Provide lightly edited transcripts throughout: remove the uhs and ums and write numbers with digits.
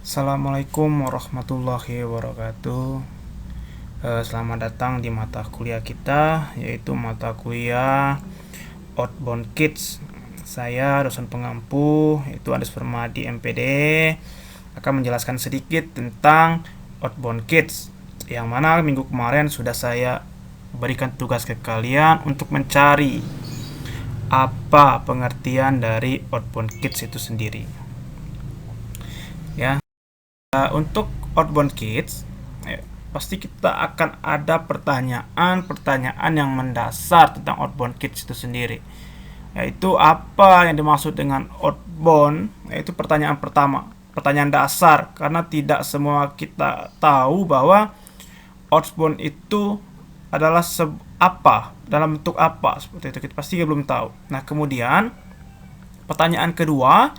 Assalamualaikum warahmatullahi wabarakatuh. Selamat datang di mata kuliah kita, yaitu mata kuliah Outbound Kids. Saya dosen pengampu, yaitu Andes Permadi MPD, akan menjelaskan sedikit tentang Outbound Kids, yang mana minggu kemarin sudah saya berikan tugas ke kalian untuk mencari apa pengertian dari Outbound Kids itu sendiri. Ya. Untuk Outbound Kids, pasti kita akan ada pertanyaan yang mendasar tentang Outbound Kids itu sendiri. Yaitu apa yang dimaksud dengan outbound? Yaitu pertanyaan pertama, pertanyaan dasar, karena tidak semua kita tahu bahwa outbound itu adalah apa, dalam bentuk apa, seperti itu kita pasti belum tahu. Nah, kemudian pertanyaan kedua,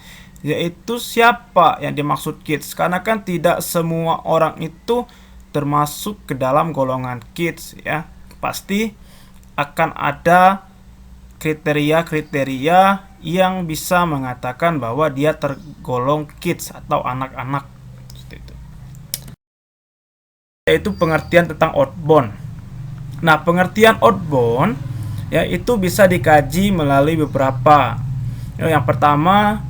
yaitu siapa yang dimaksud kids, karena kan tidak semua orang itu termasuk ke dalam golongan kids, ya. Pasti akan ada kriteria-kriteria yang bisa mengatakan bahwa dia tergolong kids atau anak-anak, seperti itu. Yaitu pengertian tentang outbound. Nah, pengertian outbound ya itu bisa dikaji melalui beberapa. Yang pertama,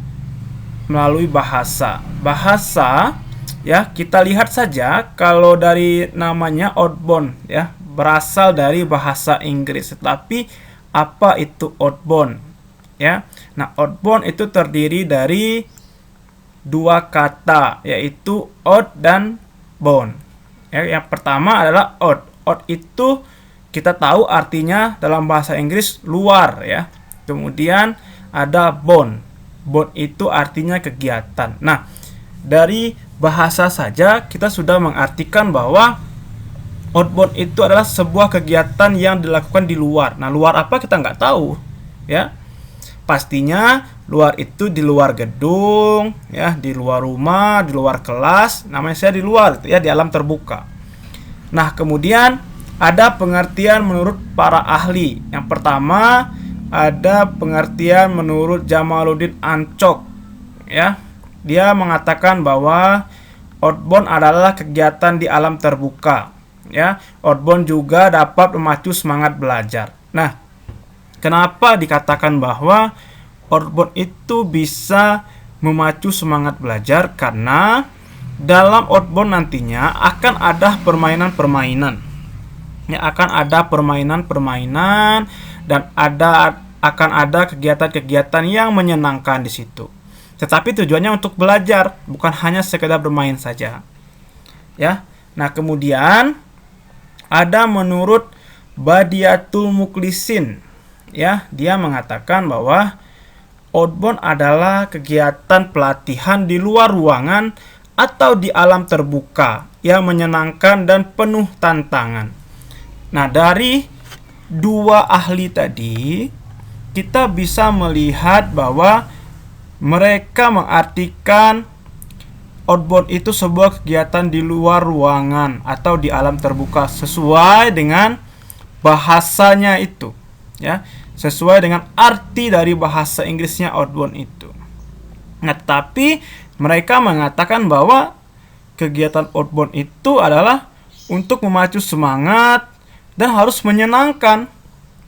melalui bahasa. Bahasa, ya, kita lihat saja kalau dari namanya outbound, ya, berasal dari bahasa Inggris. Tetapi apa itu outbound? Ya. Nah, outbound itu terdiri dari dua kata, yaitu out dan bound. Ya, yang pertama adalah out. Out itu kita tahu artinya dalam bahasa Inggris luar, ya. Kemudian ada bound. Bound itu artinya kegiatan. Nah, dari bahasa saja kita sudah mengartikan bahwa outbound itu adalah sebuah kegiatan yang dilakukan di luar. Nah, luar apa kita nggak tahu, ya. Pastinya luar itu di luar gedung, ya, di luar rumah, di luar kelas. Namanya saya di luar, ya, di alam terbuka. Nah, kemudian ada pengertian menurut para ahli. Yang pertama, ada pengertian menurut Jamaluddin Ancok, ya. Dia mengatakan bahwa outbound adalah kegiatan di alam terbuka, ya. Outbound juga dapat memacu semangat belajar. Nah, kenapa dikatakan bahwa outbound itu bisa memacu semangat belajar? Karena dalam outbound nantinya akan ada permainan-permainan. Ya, akan ada permainan-permainan dan akan ada kegiatan-kegiatan yang menyenangkan di situ. Tetapi tujuannya untuk belajar, bukan hanya sekedar bermain saja. Ya. Nah, kemudian ada menurut Badiatul Muklisin, ya, dia mengatakan bahwa outbound adalah kegiatan pelatihan di luar ruangan atau di alam terbuka yang menyenangkan dan penuh tantangan. Nah, dari dua ahli tadi kita bisa melihat bahwa mereka mengartikan outbound itu sebuah kegiatan di luar ruangan atau di alam terbuka sesuai dengan bahasanya itu, ya, sesuai dengan arti dari bahasa Inggrisnya outbound itu. Nah, tapi mereka mengatakan bahwa kegiatan outbound itu adalah untuk memacu semangat dan harus menyenangkan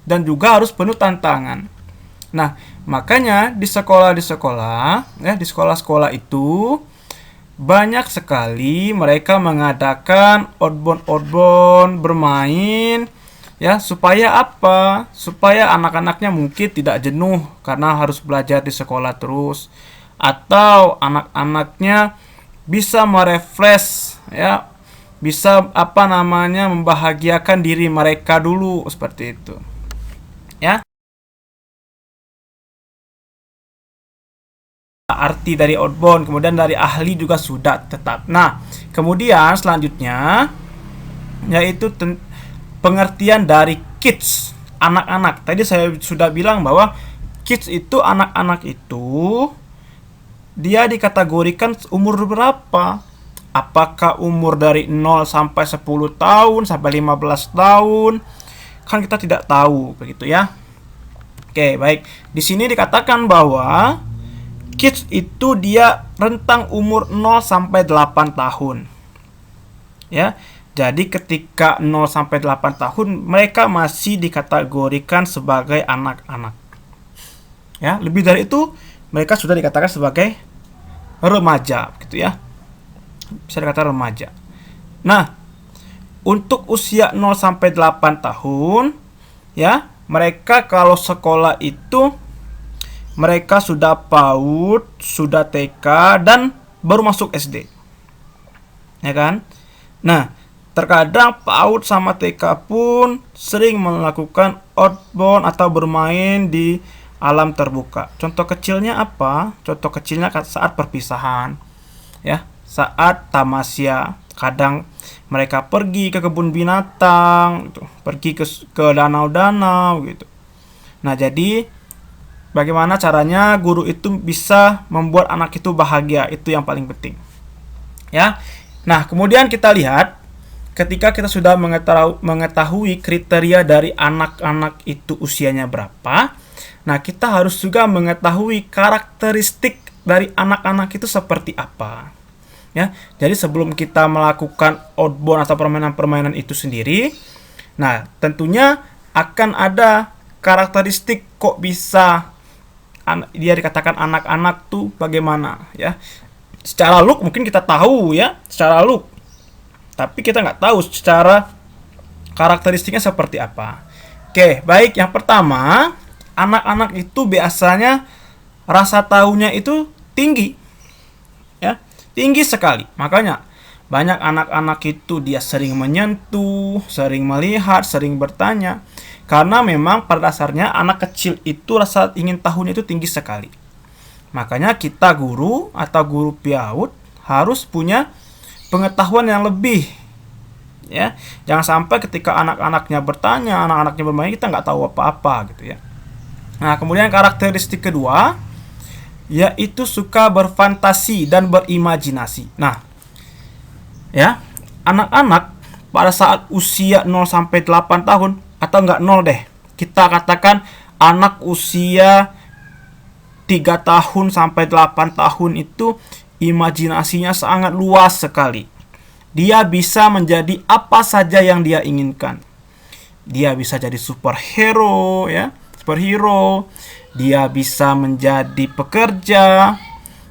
dan juga harus penuh tantangan. Nah, makanya di sekolah, ya, di sekolah-sekolah itu banyak sekali mereka mengadakan outbound bermain, ya, supaya apa? Supaya anak-anaknya mungkin tidak jenuh karena harus belajar di sekolah terus, atau anak-anaknya bisa merefresh, ya, bisa membahagiakan diri mereka dulu, seperti itu, ya. Arti dari outbound, kemudian dari ahli juga sudah tetap. Nah, kemudian selanjutnya yaitu pengertian dari kids, anak-anak. Tadi saya sudah bilang bahwa kids itu anak-anak itu dia dikategorikan umur berapa? Apakah umur dari 0 sampai 10 tahun, sampai 15 tahun? Kan kita tidak tahu, begitu, ya. Oke, baik. Di sini dikatakan bahwa kids itu dia rentang umur 0 sampai 8 tahun. Ya. Jadi ketika 0 sampai 8 tahun mereka masih dikategorikan sebagai anak-anak. Ya, lebih dari itu mereka sudah dikatakan sebagai remaja gitu ya. Bisa dikatakan remaja. Nah, untuk usia 0 sampai 8 tahun ya, mereka kalau sekolah itu mereka sudah PAUD, sudah TK dan baru masuk SD. Ya kan? Nah, terkadang PAUD sama TK pun sering melakukan outbound atau bermain di alam terbuka. Contoh kecilnya apa? Contoh kecilnya saat perpisahan, ya, saat tamasya. Kadang mereka pergi ke kebun binatang, gitu, pergi ke danau-danau, gitu. Nah, jadi bagaimana caranya guru itu bisa membuat anak itu bahagia? Itu yang paling penting, ya. Nah, kemudian kita lihat. Ketika kita sudah mengetahui kriteria dari anak-anak itu usianya berapa, nah kita harus juga mengetahui karakteristik dari anak-anak itu seperti apa. Ya, jadi sebelum kita melakukan outbound atau permainan-permainan itu sendiri, nah tentunya akan ada karakteristik kok bisa dia dikatakan anak-anak tuh bagaimana ya. Secara look mungkin kita tahu ya, secara look. Tapi kita nggak tahu secara karakteristiknya seperti apa. Oke, baik. Yang pertama, anak-anak itu biasanya rasa tahunya itu tinggi. Ya, tinggi sekali. Makanya banyak anak-anak itu dia sering menyentuh, sering melihat, sering bertanya. Karena memang pada dasarnya anak kecil itu rasa ingin tahunya itu tinggi sekali. Makanya kita guru atau guru PAUD harus punya pengetahuan yang lebih, ya. Jangan sampai ketika anak-anaknya bertanya, anak-anaknya bermain, kita nggak tahu apa-apa gitu ya. Nah, kemudian karakteristik kedua yaitu suka berfantasi dan berimajinasi. Nah, ya, anak-anak pada saat usia 0 sampai 8 tahun atau nggak 0 deh. Kita katakan anak usia 3 tahun sampai 8 tahun itu imajinasinya sangat luas sekali. Dia bisa menjadi apa saja yang dia inginkan. Dia bisa jadi superhero, ya, superhero. Dia bisa menjadi pekerja,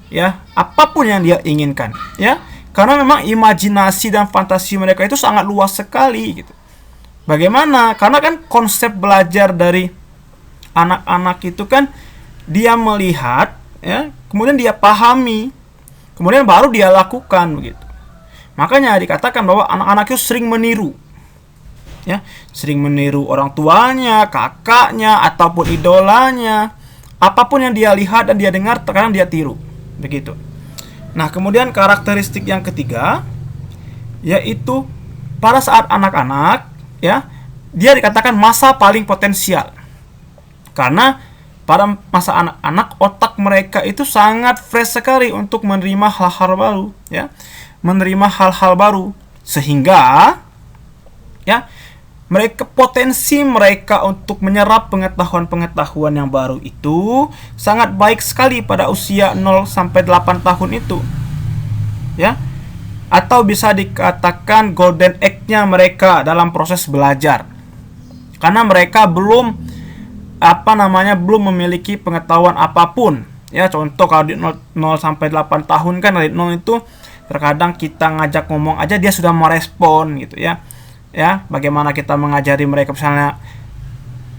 ya, apapun yang dia inginkan, ya. Karena memang imajinasi dan fantasi mereka itu sangat luas sekali, gitu. Bagaimana? Karena kan konsep belajar dari anak-anak itu kan dia melihat, ya, kemudian dia pahami. Kemudian baru dia lakukan begitu. Makanya dikatakan bahwa anak-anak itu sering meniru. Ya, sering meniru orang tuanya, kakaknya ataupun idolanya. Apapun yang dia lihat dan dia dengar terkadang dia tiru. Begitu. Nah, kemudian karakteristik yang ketiga yaitu pada saat anak-anak, ya, dia dikatakan masa paling potensial. Karena pada masa anak-anak otak mereka itu sangat fresh sekali untuk menerima hal-hal baru, ya, menerima hal-hal baru, sehingga ya potensi mereka untuk menyerap pengetahuan-pengetahuan yang baru itu sangat baik sekali pada usia 0 sampai 8 tahun itu, ya, atau bisa dikatakan golden age-nya mereka dalam proses belajar, karena mereka belum belum memiliki pengetahuan apapun, ya. Contoh kalau di 0 sampai 8 tahun kan dari 0 itu terkadang kita ngajak ngomong aja dia sudah merespon gitu ya. Ya, bagaimana kita mengajari mereka, misalnya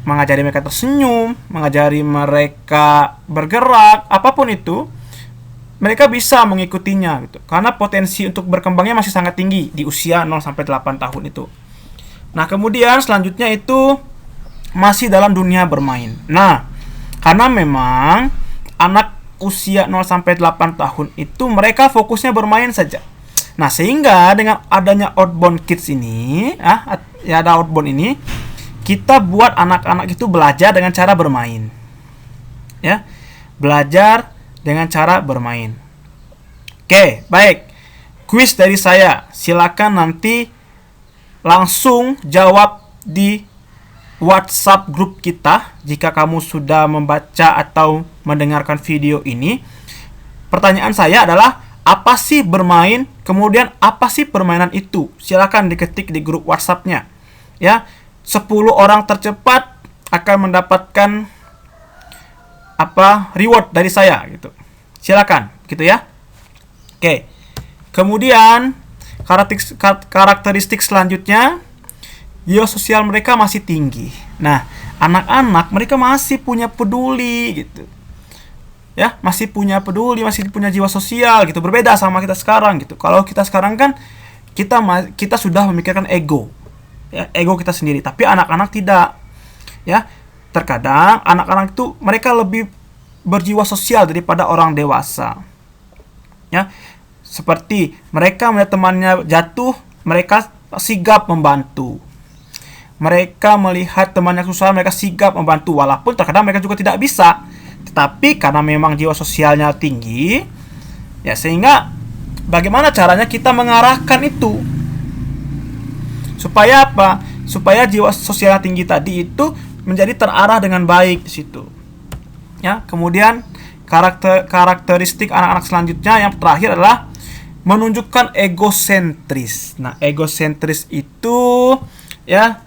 mengajari mereka tersenyum, mengajari mereka bergerak, apapun itu mereka bisa mengikutinya gitu. Karena potensi untuk berkembangnya masih sangat tinggi di usia 0 sampai 8 tahun itu. Nah, kemudian selanjutnya itu masih dalam dunia bermain. Nah, karena memang anak usia 0 sampai 8 tahun itu mereka fokusnya bermain saja. Nah, sehingga dengan adanya outbound kids ini, ya ada outbound ini, kita buat anak-anak itu belajar dengan cara bermain. Ya. Belajar dengan cara bermain. Oke, baik. Kuis dari saya. Silakan nanti langsung jawab di WhatsApp grup kita jika kamu sudah membaca atau mendengarkan video ini. pertanyaan saya adalah, apa sih bermain? Kemudian apa sih permainan itu? Silakan diketik di grup WhatsApp-nya. Ya, 10 orang tercepat akan mendapatkan reward dari saya gitu. Silakan, gitu ya. Oke. Kemudian karakteristik selanjutnya, jiwa sosial mereka masih tinggi. Nah, anak-anak mereka masih punya peduli gitu. Ya, masih punya peduli, masih punya jiwa sosial gitu. Berbeda sama kita sekarang gitu. Kalau kita sekarang kan kita sudah memikirkan ego. Ya, ego kita sendiri, tapi anak-anak tidak. Ya. Terkadang anak-anak itu mereka lebih berjiwa sosial daripada orang dewasa. Ya. Seperti mereka melihat temannya jatuh, mereka sigap membantu. Mereka melihat temannya susah, mereka sigap membantu, walaupun terkadang mereka juga tidak bisa. Tetapi karena memang jiwa sosialnya tinggi, ya sehingga bagaimana caranya kita mengarahkan itu supaya apa? Supaya jiwa sosialnya tinggi tadi itu menjadi terarah dengan baik di situ. Ya, kemudian karakteristik anak-anak selanjutnya yang terakhir adalah menunjukkan egosentris. Nah, egosentris itu ya,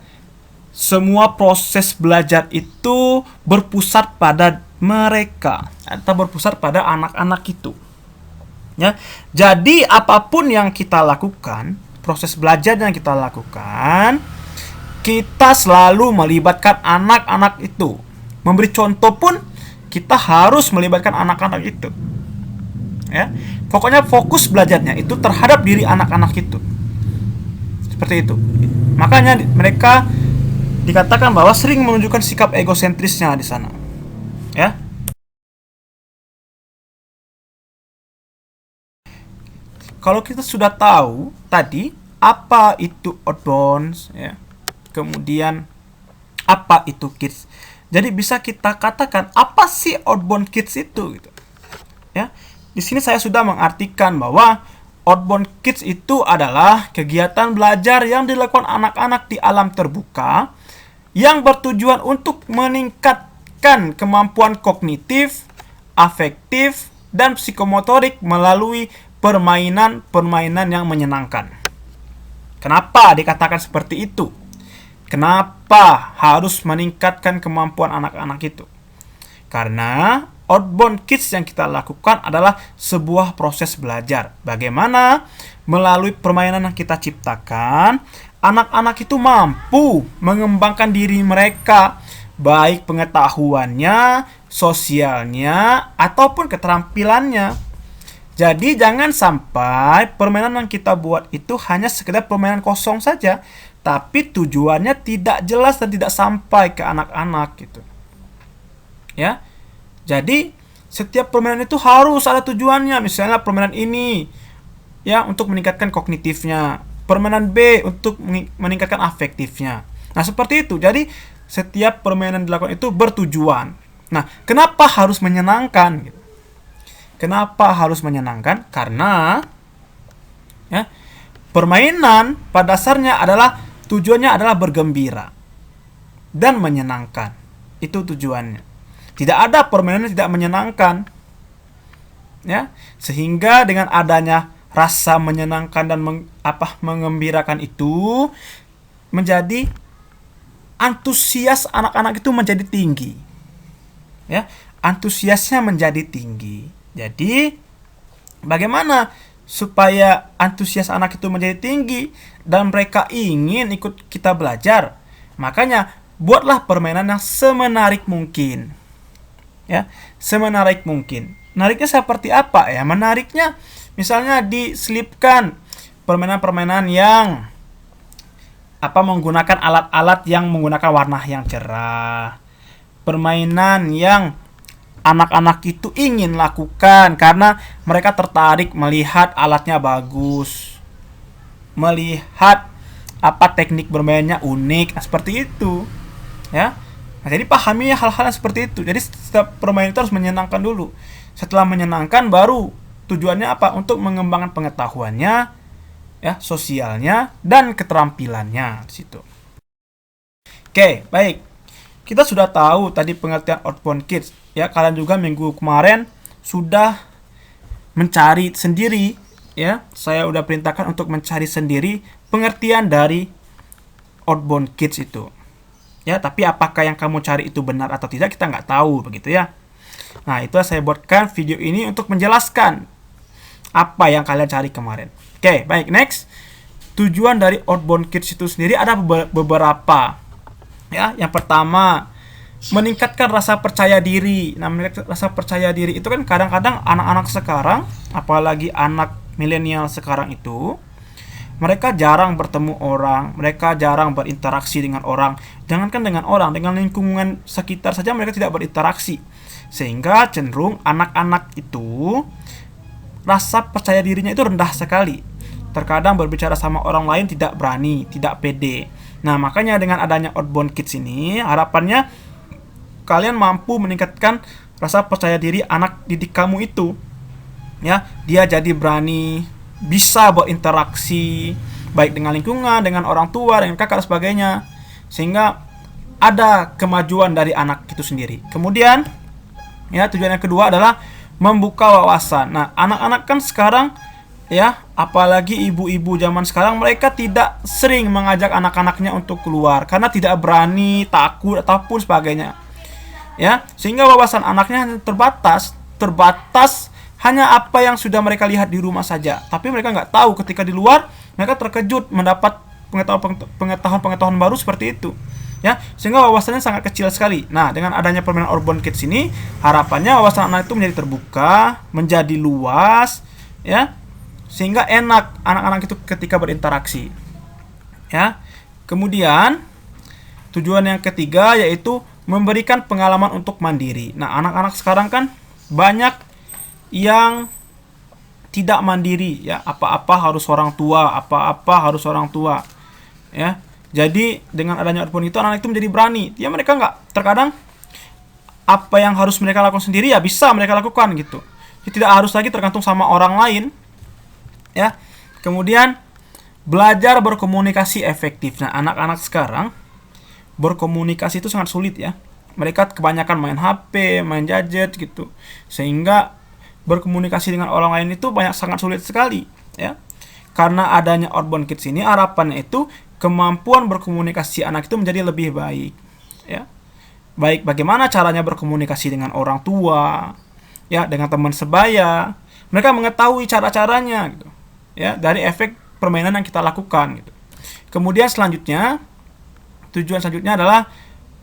semua proses belajar itu berpusat pada mereka atau berpusat pada anak-anak itu. Ya. Jadi apapun yang kita lakukan, proses belajar yang kita lakukan, kita selalu melibatkan anak-anak itu. Memberi contoh pun kita harus melibatkan anak-anak itu. Ya. Pokoknya fokus belajarnya itu terhadap diri anak-anak itu. Seperti itu. Makanya mereka dikatakan bahwa sering menunjukkan sikap egosentrisnya di sana. Ya. Kalau kita sudah tahu tadi apa itu outbound, ya. Kemudian apa itu kids. Jadi bisa kita katakan apa sih outbound kids itu gitu. Ya. Di sini saya sudah mengartikan bahwa outbound kids itu adalah kegiatan belajar yang dilakukan anak-anak di alam terbuka yang bertujuan untuk meningkatkan kemampuan kognitif, afektif, dan psikomotorik melalui permainan-permainan yang menyenangkan. Kenapa dikatakan seperti itu? Kenapa harus meningkatkan kemampuan anak-anak itu? Karena outbound kids yang kita lakukan adalah sebuah proses belajar. Bagaimana melalui permainan yang kita ciptakan, anak-anak itu mampu mengembangkan diri mereka, baik pengetahuannya, sosialnya, ataupun keterampilannya. Jadi jangan sampai permainan yang kita buat itu hanya sekedar permainan kosong saja, tapi tujuannya tidak jelas dan tidak sampai ke anak-anak gitu. Ya. Jadi setiap permainan itu harus ada tujuannya. Misalnya permainan ini ya untuk meningkatkan kognitifnya, permainan B untuk meningkatkan afektifnya. Nah, seperti itu. Jadi setiap permainan dilakukan itu bertujuan. Nah, kenapa harus menyenangkan? Kenapa harus menyenangkan? Karena ya, permainan pada dasarnya adalah tujuannya adalah bergembira dan menyenangkan. Itu tujuannya. Tidak ada permainan yang tidak menyenangkan. Ya, sehingga dengan adanya rasa menyenangkan dan mengembirakan itu menjadi antusias anak-anak itu menjadi tinggi. Ya, antusiasnya menjadi tinggi. Jadi, bagaimana supaya antusias anak itu menjadi tinggi dan mereka ingin ikut kita belajar? Makanya, buatlah permainan yang semenarik mungkin. Ya, semenarik mungkin. Menariknya seperti apa ya? Menariknya misalnya diselipkan permainan-permainan yang menggunakan alat-alat yang menggunakan warna yang cerah. Permainan yang anak-anak itu ingin lakukan karena mereka tertarik melihat alatnya bagus. Melihat teknik bermainnya unik, seperti itu. Ya. Nah, jadi pahami hal-hal yang seperti itu. Jadi setiap permainan itu harus menyenangkan dulu. Setelah menyenangkan baru tujuannya apa? Untuk mengembangkan pengetahuannya, ya, sosialnya dan keterampilannya di situ. Oke, baik. Kita sudah tahu tadi pengertian outbound kids, ya. Kalian juga minggu kemarin sudah mencari sendiri, ya. Saya udah perintahkan untuk mencari sendiri pengertian dari outbound kids itu. Ya, tapi apakah yang kamu cari itu benar atau tidak kita nggak tahu, begitu ya. Nah, itu saya buatkan video ini untuk menjelaskan apa yang kalian cari kemarin. Oke, baik, next. Tujuan dari outbound kids itu sendiri ada beberapa. Ya, yang pertama, meningkatkan rasa percaya diri. Nah, meningkatkan rasa percaya diri itu kan kadang-kadang anak-anak sekarang, apalagi anak milenial sekarang itu, mereka jarang bertemu orang, mereka jarang berinteraksi dengan orang. Jangankan dengan orang, dengan lingkungan sekitar saja mereka tidak berinteraksi. Sehingga cenderung anak-anak itu rasa percaya dirinya itu rendah sekali. Terkadang berbicara sama orang lain tidak berani, tidak pede. Nah, makanya dengan adanya outbound kids ini, harapannya kalian mampu meningkatkan rasa percaya diri anak didik kamu itu. Ya, dia jadi berani, bisa berinteraksi baik dengan lingkungan, dengan orang tua, dengan kakak dan sebagainya. Sehingga ada kemajuan dari anak itu sendiri. Kemudian, ya, tujuan yang kedua adalah membuka wawasan. Nah, anak-anak kan sekarang, ya, apalagi ibu-ibu zaman sekarang, mereka tidak sering mengajak anak-anaknya untuk keluar karena tidak berani, takut ataupun sebagainya. Ya, sehingga wawasan anaknya hanya terbatas hanya apa yang sudah mereka lihat di rumah saja. Tapi mereka nggak tahu ketika di luar mereka terkejut mendapat pengetahuan baru seperti itu. Ya, sehingga wawasannya sangat kecil sekali. Nah, dengan adanya permainan outbound kids ini, harapannya wawasan anak itu menjadi terbuka, menjadi luas, ya, sehingga enak anak-anak itu ketika berinteraksi. Ya, kemudian tujuan yang ketiga yaitu memberikan pengalaman untuk mandiri. Nah, anak-anak sekarang kan banyak yang tidak mandiri, ya, apa-apa harus orang tua, ya. Jadi dengan adanya outbound itu anak itu menjadi berani. Ya, mereka nggak, terkadang apa yang harus mereka lakukan sendiri ya bisa mereka lakukan gitu. Jadi tidak harus lagi tergantung sama orang lain. Ya. Kemudian belajar berkomunikasi efektif. Nah, anak-anak sekarang berkomunikasi itu sangat sulit ya. Mereka kebanyakan main HP, main gadget gitu. Sehingga berkomunikasi dengan orang lain itu sangat sulit sekali, ya. Karena adanya outbound kids ini, harapannya itu kemampuan berkomunikasi anak itu menjadi lebih baik, ya. Baik bagaimana caranya berkomunikasi dengan orang tua, ya, dengan teman sebaya. Mereka mengetahui cara-caranya gitu, ya, dari efek permainan yang kita lakukan gitu. Kemudian tujuan selanjutnya adalah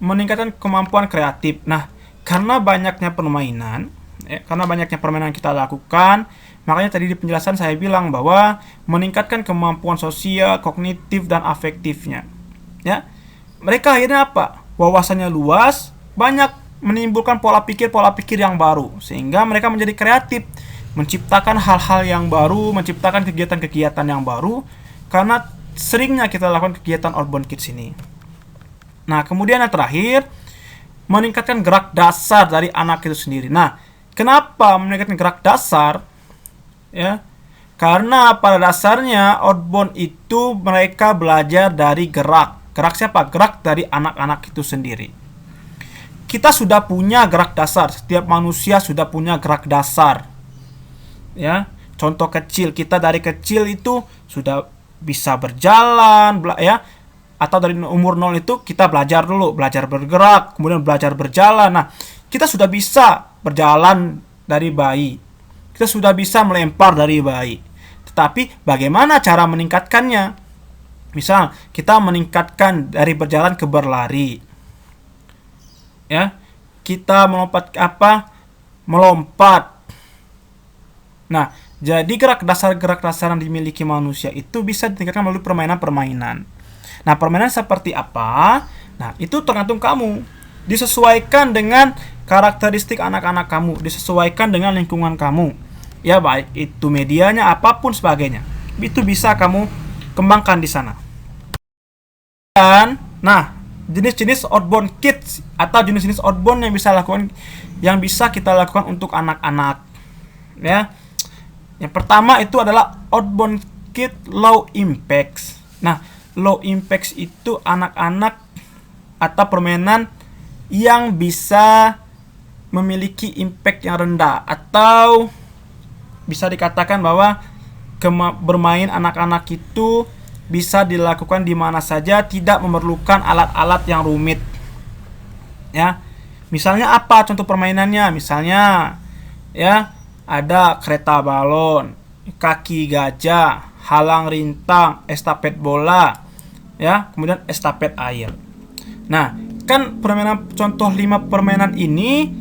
meningkatkan kemampuan kreatif. Nah, karena banyaknya permainan yang kita lakukan, makanya tadi di penjelasan saya bilang bahwa meningkatkan kemampuan sosial, kognitif, dan afektifnya. Ya, mereka akhirnya apa? Wawasannya luas, banyak menimbulkan pola pikir yang baru, sehingga mereka menjadi kreatif, menciptakan hal-hal yang baru, menciptakan kegiatan-kegiatan yang baru, karena seringnya kita lakukan kegiatan outbound kids ini. Nah, kemudian yang terakhir, meningkatkan gerak dasar dari anak itu sendiri. Nah, kenapa meningkatkan gerak dasar? Ya, karena pada dasarnya outbound itu mereka belajar dari gerak. Gerak siapa? Gerak dari anak-anak itu sendiri. Kita sudah punya gerak dasar. Setiap manusia sudah punya gerak dasar. Ya, contoh kecil, kita dari kecil itu sudah bisa berjalan, ya. Atau dari umur 0 itu kita belajar dulu, belajar bergerak, kemudian belajar berjalan. Nah, kita sudah bisa berjalan dari bayi. Kita sudah bisa melempar dari bayi. Tetapi bagaimana cara meningkatkannya? Misal, kita meningkatkan dari berjalan ke berlari. Ya. Kita melompat ke apa? Melompat. Nah, jadi gerak dasar yang dimiliki manusia itu bisa ditingkatkan melalui permainan-permainan. Nah, permainan seperti apa? Nah, itu tergantung kamu. Disesuaikan dengan karakteristik anak-anak kamu, disesuaikan dengan lingkungan kamu. Ya, baik itu medianya, apapun sebagainya. Itu bisa kamu kembangkan di sana. Dan, nah, jenis-jenis outbound kids atau jenis-jenis outbound yang bisa kita lakukan untuk anak-anak. Ya. Yang pertama itu adalah outbound kid low impact. Nah, low impact itu anak-anak atau permainan yang bisa memiliki impact yang rendah atau bisa dikatakan bahwa bermain anak-anak itu bisa dilakukan di mana saja, tidak memerlukan alat-alat yang rumit. Ya. Misalnya apa contoh permainannya? Misalnya ya, ada kereta balon, kaki gajah, halang rintang, estafet bola, ya, kemudian estafet air. Nah, kan permainan contoh 5 permainan ini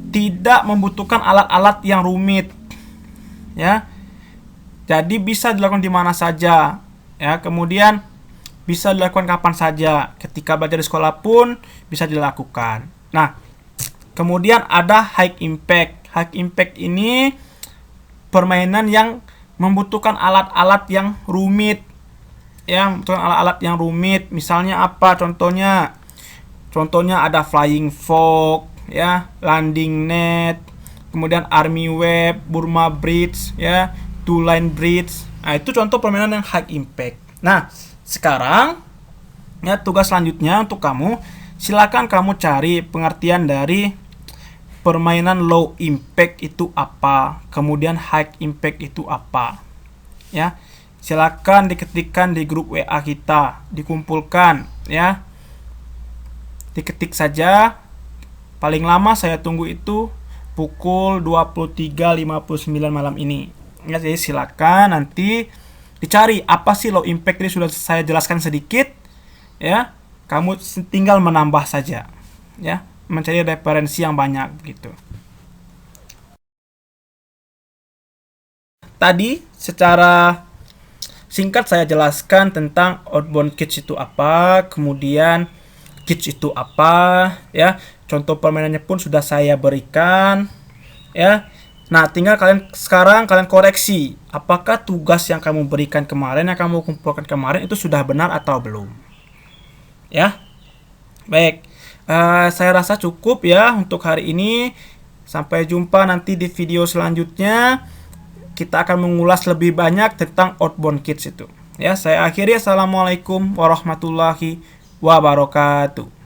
tidak membutuhkan alat-alat yang rumit. Ya. Jadi bisa dilakukan di mana saja. Ya, kemudian bisa dilakukan kapan saja. Ketika belajar di sekolah pun bisa dilakukan. Nah, kemudian ada high impact. High impact ini permainan yang membutuhkan alat-alat yang rumit. Ya, membutuhkan alat-alat yang rumit. Misalnya apa contohnya? Contohnya ada flying fox, ya, landing net, kemudian army web, Burma bridge, ya, two line bridge. Nah, itu contoh permainan yang high impact. Nah, sekarang ya, tugas selanjutnya untuk kamu, silakan kamu cari pengertian dari permainan low impact itu apa, kemudian high impact itu apa. Ya, silakan diketikkan di grup WA kita, dikumpulkan, ya. Diketik saja. Paling lama saya tunggu itu pukul 23.59 malam ini. Ya, jadi silakan nanti dicari apa sih low impact, ini sudah saya jelaskan sedikit, ya. Kamu tinggal menambah saja, ya, mencari referensi yang banyak begitu. Tadi secara singkat saya jelaskan tentang outbound kids itu apa, kemudian kids itu apa, ya. Contoh permainannya pun sudah saya berikan, ya. Nah, tinggal sekarang kalian koreksi apakah tugas yang kamu berikan kemarin, yang kamu kumpulkan kemarin itu sudah benar atau belum. Ya. Baik. Saya rasa cukup ya untuk hari ini. Sampai jumpa nanti di video selanjutnya. Kita akan mengulas lebih banyak tentang outbound kids itu. Ya, saya akhiri. Assalamualaikum warahmatullahi wabarakatuh.